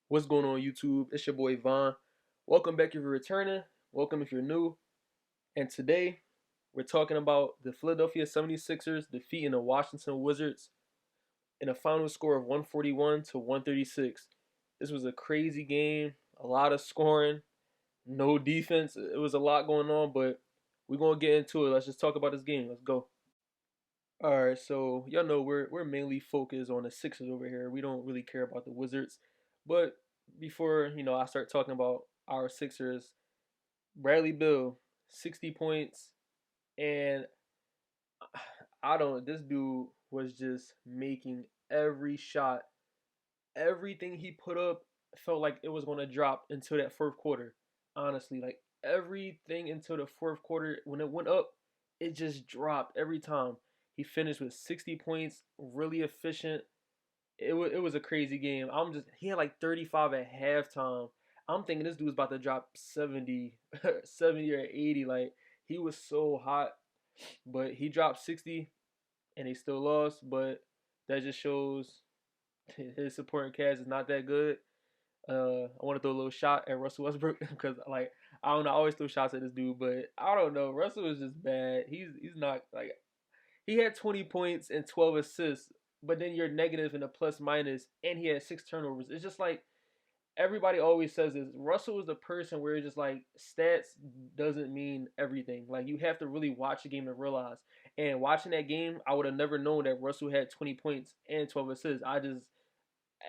What's going on, YouTube? It's your boy Vaughn. Welcome back if you're returning. Welcome if you're new. And today, we're talking about the Philadelphia 76ers defeating the Washington Wizards in a final score of 141 to 136. This was a crazy game, a lot of scoring, no defense. It was a lot going on, but we're going to get into it. Let's just talk about this game. Let's go. All right, so y'all know we're mainly focused on the Sixers over here. We don't really care about the Wizards. But before, I start talking about our Sixers, Bradley Beal, 60 points, and I don't this dude was just making every shot. Everything he put up felt like it was going to drop until that fourth quarter. Honestly, like everything until the fourth quarter when it went up, it just dropped every time. He finished with 60 points, really efficient. It was a crazy game. He had like 35 at halftime. I'm thinking this dude's about to drop 70, 70 or 80. Like he was so hot, but he dropped 60 and they still lost. But that just shows his supporting cast is not that good. I want to throw a little shot at Russell Westbrook because like I don't know, I always throw shots at this dude, but I don't know. Russell is just bad. He's not like he had 20 points and 12 assists, but then you're negative in a plus minus, and he had 6 turnovers. It's just like everybody always says this. Russell is the person where it's just like stats doesn't mean everything. Like you have to really watch the game to realize. And watching that game, I would have never known that Russell had 20 points and 12 assists. I just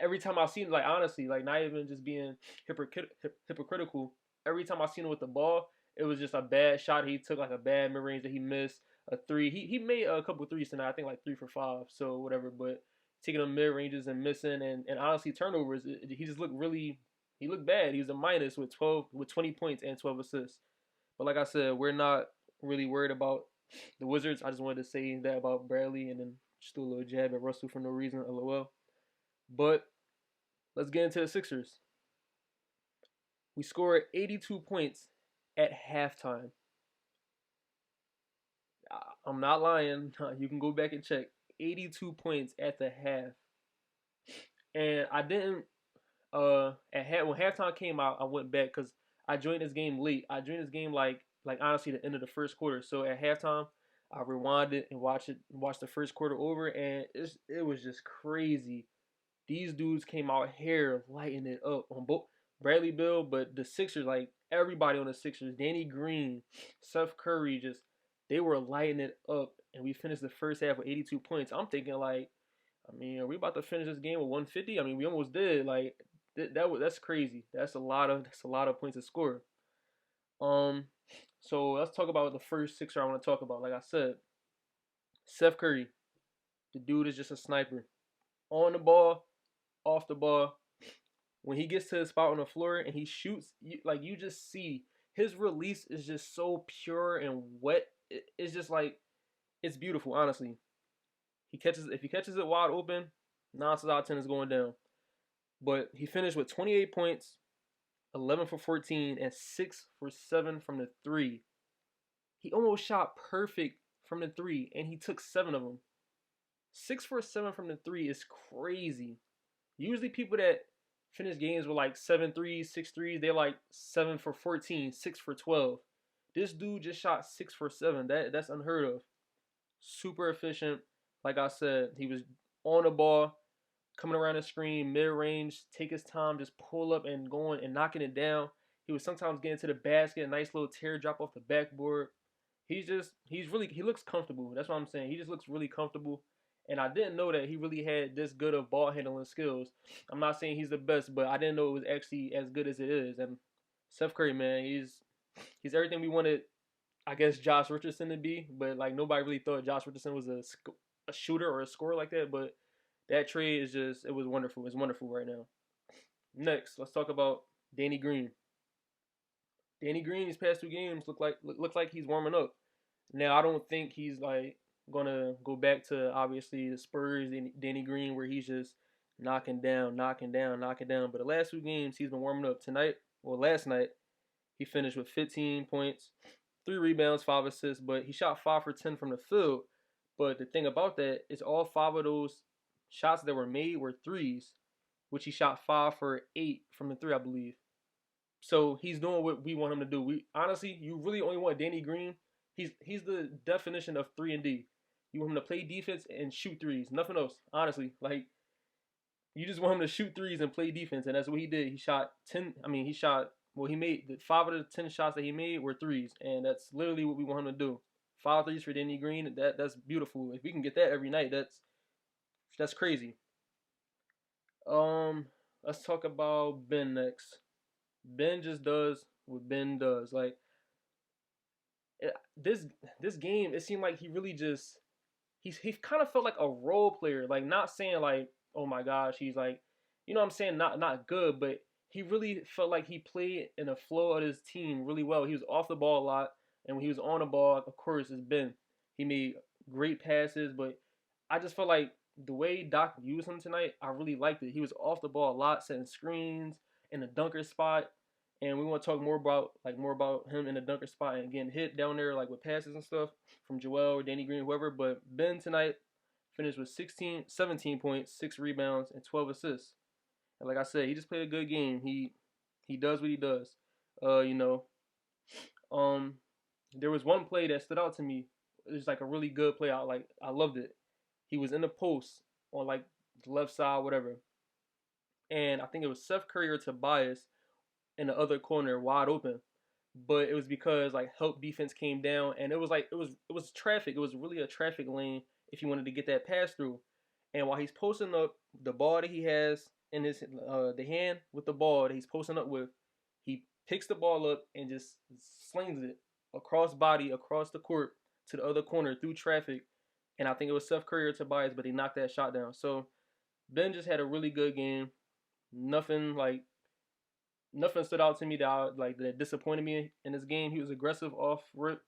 every time I seen like honestly, like not even just being hypocritical. Every time I seen him with the ball, it was just a bad shot he took, like a bad mid range that he missed. A three, he made a couple threes tonight. I think like 3 for 5, so whatever. But taking them mid ranges and missing, and honestly turnovers, he just looked really. He looked bad. He was a minus with 20 points and 12 assists. But like I said, we're not really worried about the Wizards. I just wanted to say that about Bradley, and then just do a little jab at Russell for no reason. LOL. But let's get into the Sixers. We scored 82 points at halftime. I'm not lying. You can go back and check. 82 points at the half. And I didn't when halftime came out, I went back cuz I joined this game late. I joined this game like honestly the end of the first quarter. So at halftime, I rewinded and watched the first quarter over, and it was just crazy. These dudes came out here lighting it up on both Bradley Beal, but the Sixers, like everybody on the Sixers, Danny Green, Seth Curry, just they were lighting it up, and we finished the first half with 82 points. I'm thinking like, I mean, are we about to finish this game with 150? I mean, we almost did. Like that's crazy. That's a lot of points to score. Um, so let's talk about the first Sixer I want to talk about. Like I said, Seth Curry, the dude is just a sniper on the ball, off the ball. When he gets to the spot on the floor and he shoots, you just see his release is just so pure and wet. It's just like it's beautiful, honestly. If he catches it wide open, 9 times out of 10 is going down. But he finished with 28 points, 11 for 14, and 6 for 7 from the three. He almost shot perfect from the three, and he took 7 of them. 6 for 7 from the three is crazy. Usually people that finish games with like 7 threes, 6 threes, they're like 7 for 14, 6 for 12. This dude just shot 6 for 7. That's unheard of. Super efficient. Like I said, he was on the ball, coming around the screen, mid range, take his time, just pull up and going and knocking it down. He was sometimes getting to the basket, a nice little teardrop off the backboard. He looks comfortable. That's what I'm saying. He just looks really comfortable. And I didn't know that he really had this good of ball handling skills. I'm not saying he's the best, but I didn't know it was actually as good as it is. And Steph Curry, man, he's everything we wanted. I guess Josh Richardson to be, but like nobody really thought Josh Richardson was a shooter or a scorer like that. But that trade is just it was wonderful. It's wonderful right now. Next, let's talk about Danny Green. Danny Green these past 2 games look like he's warming up. Now I don't think he's like gonna go back to obviously the Spurs Danny Green where he's just knocking down, knocking down, knocking down. But the last 2 games he's been warming up. Tonight, well last night, he finished with 15 points, 3 rebounds, 5 assists, but he shot 5 for 10 from the field. But the thing about that is all 5 of those shots that were made were threes. which he shot 5 for 8 from the three, I believe. So he's doing what we want him to do. We honestly, you really only want Danny Green. He's the definition of 3 and D. You want him to play defense and shoot threes, nothing else. Honestly, like you just want him to shoot threes and play defense, and that's what he did. He shot 10. I mean, he shot. Well, he made the 5 of the 10 shots that he made were threes, and that's literally what we want him to do. 5 threes for Danny Green. That's beautiful. If we can get that every night, that's crazy. Um, let's talk about Ben next. Ben just does what Ben does. Like this this game, it seemed like he really just he kind of felt like a role player. Like not saying like oh my gosh he's like what I'm saying not good, but he really felt like he played in the flow of his team really well. He was off the ball a lot, and when he was on the ball, of course, it's Ben. He made great passes, but I just felt like the way Doc used him tonight, I really liked it. He was off the ball a lot, setting screens in the dunker spot, and we want to talk more about him in the dunker spot and getting hit down there like with passes and stuff from Joel or Danny Green, whoever. But Ben tonight finished with 17 points, 6 rebounds, and 12 assists. And like I said, he just played a good game. He does what he does. Uh, you know, um, there was one play that stood out to me. It was like a really good play. I loved it. He was in the post on like the left side, whatever. And I think it was Seth Curry or Tobias in the other corner, wide open. But it was because like help defense came down, and it was traffic. It was really a traffic lane if you wanted to get that pass through. And while he's posting up the ball that he has in his the hand with the ball that he's posting up with, he picks the ball up and just slings it across body across the court to the other corner through traffic. And I think it was Seth Curry or Tobias, but he knocked that shot down. So Ben just had a really good game. Nothing like nothing stood out to me that disappointed me in this game. He was aggressive off rip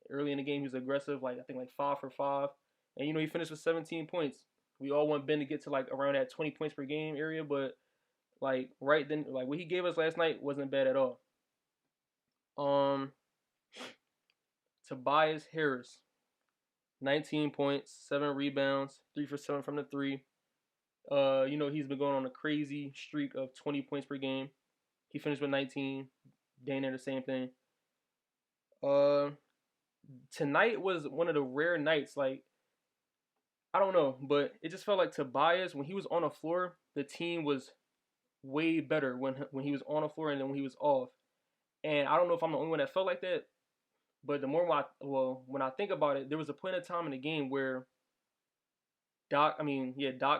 early in the game. He was aggressive, like I think like 5 for 5, and he finished with 17 points. We all want Ben to get to like around that 20 points per game area, but like right then, like what he gave us last night wasn't bad at all. Um, Tobias Harris, 19 points, 7 rebounds, 3 for 7 from the three. He's been going on a crazy streak of 20 points per game. He finished with 19. Dana the same thing. Uh, Tonight was one of the rare nights. Like I don't know, but it just felt like Tobias when he was on the floor, the team was way better when he was on the floor and then when he was off. And I don't know if I'm the only one that felt like that, but the more when I think about it, there was a point in time in the game where Doc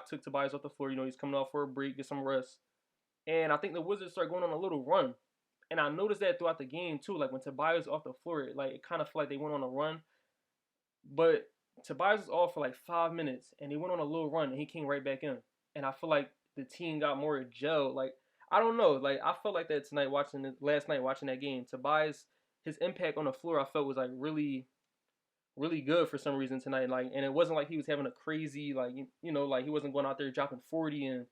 took Tobias off the floor. He's coming off for a break, get some rest, and I think the Wizards started going on a little run. And I noticed that throughout the game too. Like when Tobias was off the floor, it kind of felt like they went on a run. But Tobias was off for like 5 minutes, and he went on a little run, and he came right back in. And I feel like the team got more gelled. Like I don't know. Like I felt like that last night watching that game. Tobias, his impact on the floor, I felt was like really, really good for some reason tonight. Like, and it wasn't like he was having a crazy like he wasn't going out there dropping 40 and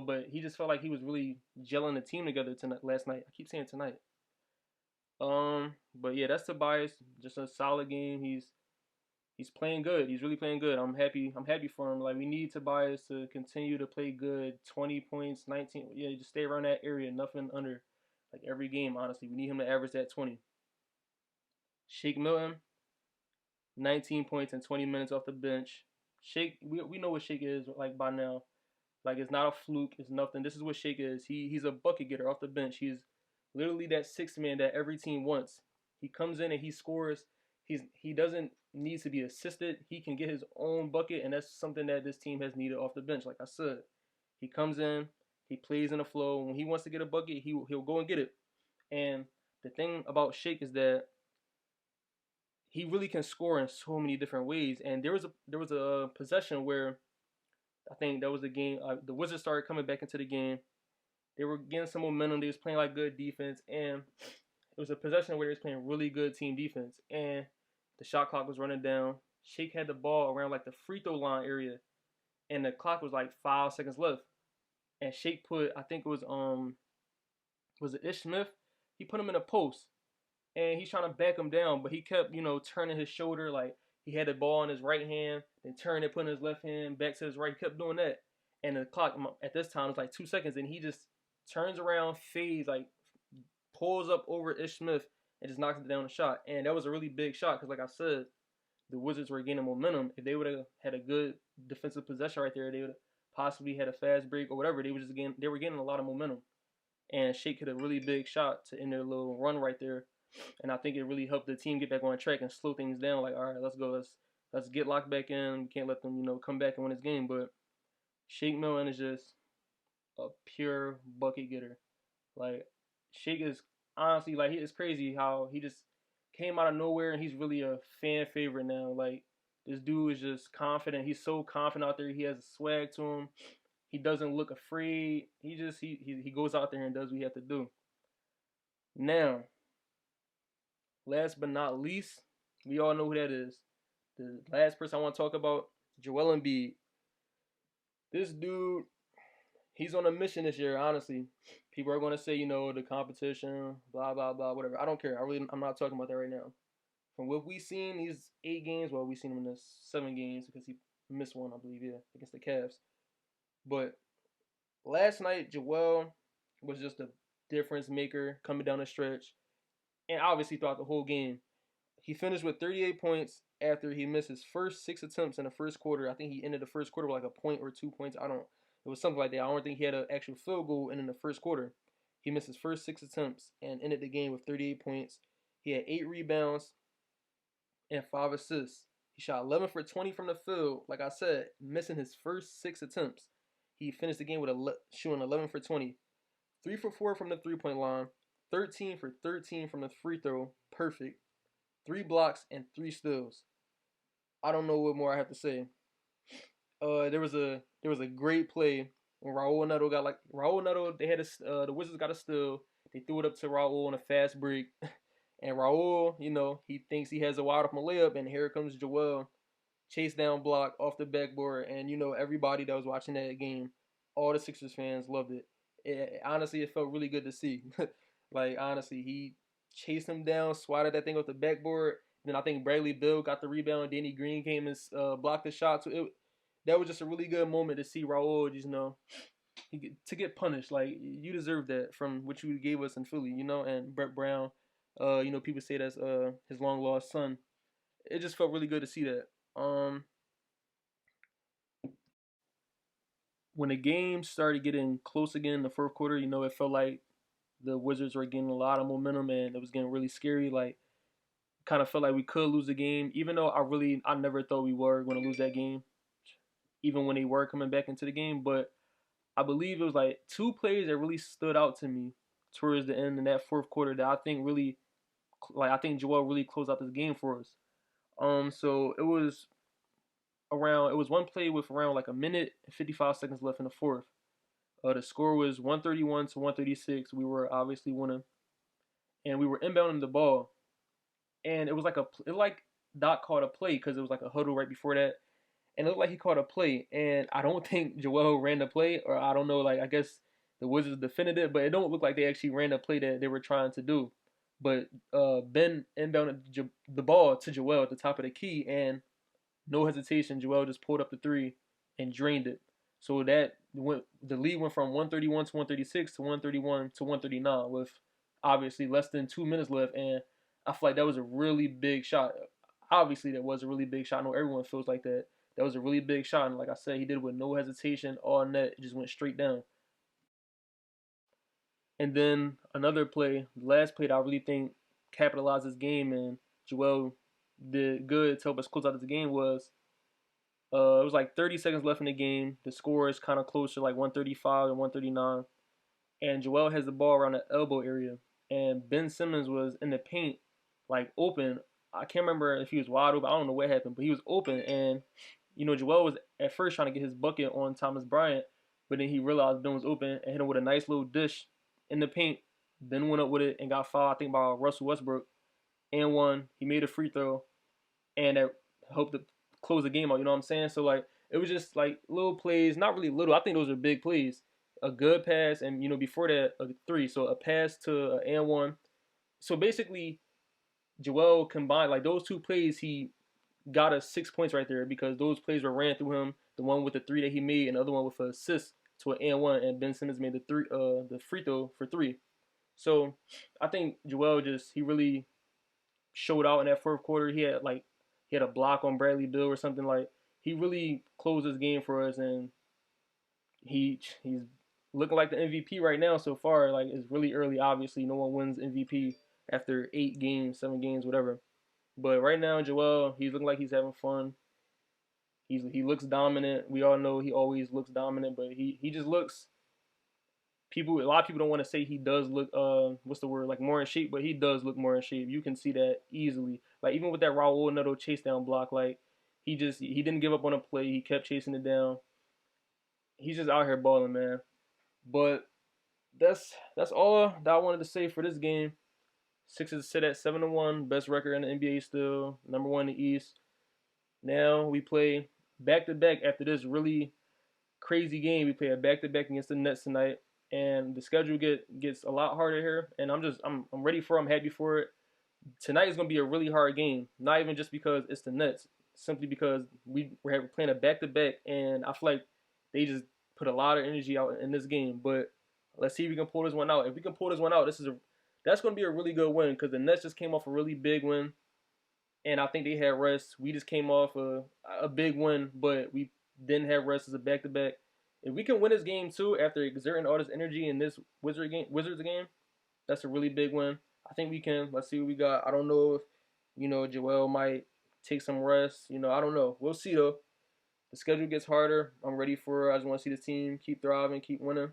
but he just felt like he was really gelling the team together tonight. Last night, I keep saying tonight. But yeah, that's Tobias. Just a solid game. He's playing good. He's really playing good. I'm happy. I'm happy for him. Like we need Tobias to continue to play good. 20 points, 19. Yeah, just stay around that area. Nothing under. Like every game, honestly, we need him to average that 20. Shake Milton, 19 points in 20 minutes off the bench. Shake, we know what Shake is like by now. Like it's not a fluke. It's nothing. This is what Shake is. He's a bucket getter off the bench. He's literally that sixth man that every team wants. He comes in and he scores. He doesn't need to be assisted. He can get his own bucket, and that's something that this team has needed off the bench. Like I said, he comes in, he plays in the flow. When he wants to get a bucket, he'll go and get it. And the thing about Shake is that he really can score in so many different ways. And there was a possession where I think that was the game. The Wizards started coming back into the game. They were getting some momentum. They was playing like good defense, and it was a possession where they was playing really good team defense. And the shot clock was running down. Shake had the ball around like the free throw line area, and the clock was like 5 seconds left. And Shake put, I think it was it Ish Smith? He put him in a post, and he's trying to back him down, but he kept, turning his shoulder like he had the ball in his right hand, then turn it, putting his left hand back to his right. He kept doing that, and the clock at this time is like 2 seconds, and he just turns around, fades, like pulls up over Ish Smith and just knocks it down the shot. And that was a really big shot because, like I said, the Wizards were gaining momentum. If they would have had a good defensive possession right there, they would have possibly had a fast break or whatever. They were getting a lot of momentum. And Shake hit a really big shot to end their little run right there. And I think it really helped the team get back on track and slow things down. Like, all right, let's go. Let's get locked back in. We can't let them, come back and win this game. But Shake Milton is just a pure bucket getter. Like, Shake is honestly, like, it's crazy how he just came out of nowhere and he's really a fan favorite now. Like, this dude is just confident. He's so confident out there. He has a swag to him. He doesn't look afraid. He goes out there and does what he has to do. Now, last but not least, we all know who that is. The last person I want to talk about, Joel Embiid. This dude, he's on a mission this year, honestly. People are going to say, the competition, blah, blah, blah, whatever. I don't care. I'm not talking about that right now. From what we've seen, these 8 games, well, we've seen him in the 7 games because he missed one, I believe, yeah, against the Cavs. But last night, Joel was just a difference maker coming down the stretch. And obviously throughout the whole game. He finished with 38 points after he missed his first 6 attempts in the first quarter. I think he ended the first quarter with like a point or 2 points. It was something like that. I don't think he had an actual field goal in the first quarter. He missed his first 6 attempts and ended the game with 38 points. He had 8 rebounds and 5 assists. He shot 11 for 20 from the field. Like I said, missing his first 6 attempts. He finished the game with shooting 11 for 20. 3 for 4 from the three-point line. 13 for 13 from the free throw. Perfect. 3 blocks and 3 steals. I don't know what more I have to say. There was a great play when Raul Neto they had the Wizards got a steal. They threw it up to Raul on a fast break. And Raul, he thinks he has a wide open layup, and here comes Joel. Chase down block off the backboard, and everybody that was watching that game, all the Sixers fans loved it. Honestly, it felt really good to see. Like, honestly, he chased him down, swatted that thing off the backboard. Then I think Bradley Beal got the rebound. Danny Green came and blocked the shot. So that was just a really good moment to see Raul just, to get punished. Like, you deserve that from what you gave us in Philly, and Brett Brown, people say that's his long lost son. It just felt really good to see that. When the game started getting close again in the fourth quarter, it felt like the Wizards were getting a lot of momentum and it was getting really scary. Like, kind of felt like we could lose the game, even though I never thought we were going to lose that game, even when they were coming back into the game. But I believe it was like 2 plays that really stood out to me towards the end in that fourth quarter that I think really, like, I think Joel really closed out this game for us. So it was one play with around like a minute and 55 seconds left in the fourth. The score was 131 to 136. We were obviously winning, and we were inbounding the ball, and it was like Doc called a play because it was like a huddle right before that, and it looked like he called a play, and I don't think Joel ran the play, or I don't know, like, I guess the Wizards defended it, but it don't look like they actually ran the play that they were trying to do. But Ben inbounded the ball to Joel at the top of the key, and no hesitation, Joel just pulled up the 3 and drained it. So the lead went from 131 to 136 to 131 to 139 with obviously less than 2 minutes left, and I feel like that was a really big shot. Obviously, that was a really big shot. I know everyone feels like that. That was a really big shot, and like I said, he did it with no hesitation, all net, it just went straight down. And then another play, the last play that I really think capitalized this game and Joel did good to help us close out this game was it was like 30 seconds left in the game. The score is kind of closer, like 135 and 139. And Joel has the ball around the elbow area. And Ben Simmons was in the paint, like open. I can't remember if he was wide open. I don't know what happened, but he was open. And, Joel was at first trying to get his bucket on Thomas Bryant, but then he realized Ben was open and hit him with a nice little dish in the paint. Ben went up with it and got fouled, I think, by Russell Westbrook, and won. He made a free throw, and that helped to close the game out. You know what I'm saying? So, like, it was just like little plays, not really little. I think those are big plays. A good pass, and before that, a 3. So a pass to an and 1. So basically, Joel combined like those 2 plays. He got us 6 points right there because those plays were ran through him. the one with the three that he made, and the other one with an assist to an and one, and Ben Simmons made the free throw for three. So I think Joel just he really showed out in that fourth quarter. He had a block on Bradley Beal or something like. He really closed this game for us, and he's looking like the MVP right now so far. Like it's really early. Obviously, no one wins MVP after 8 games, 7 games, whatever. But right now, Joel, he's looking like he's having fun. He looks dominant. We all know he always looks dominant, but he just looks. A lot of people don't want to say he does look what's the word, like more in shape, but he does look more in shape. You can see that easily. Like even with that Raul Neto chase down block, like he didn't give up on a play. He kept chasing it down. He's just out here balling, man. But that's all that I wanted to say for this game. Sixers sit at 7-1, best record in the NBA still, number one in the East. Now we play back to back after this really crazy game. We play a back to back against the Nets tonight, and the schedule gets a lot harder here. And I'm ready for it. I'm happy for it. Tonight is gonna be a really hard game. Not even just because it's the Nets, simply because we're playing a back to back, and I feel like they just put a lot of energy out in this game. But let's see if we can pull this one out. If we can pull this one out, that's gonna be a really good win because the Nets just came off a really big win, and I think they had rest. We just came off a big win, but we didn't have rest as a back to back. If we can win this game too after exerting all this energy in this Wizards game, that's a really big win. I think we can. Let's see what we got. I don't know if Joel might take some rest. I don't know. We'll see though. The schedule gets harder. I'm ready for it. I just want to see the team keep thriving, keep winning.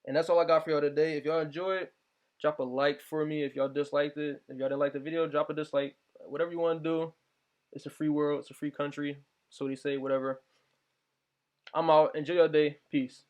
And that's all I got for y'all today. If y'all enjoyed it, drop a like for me. If y'all disliked it, if y'all didn't like the video, drop a dislike. Whatever you want to do. It's a free world. It's a free country. So they say, whatever. I'm out. Enjoy your day. Peace.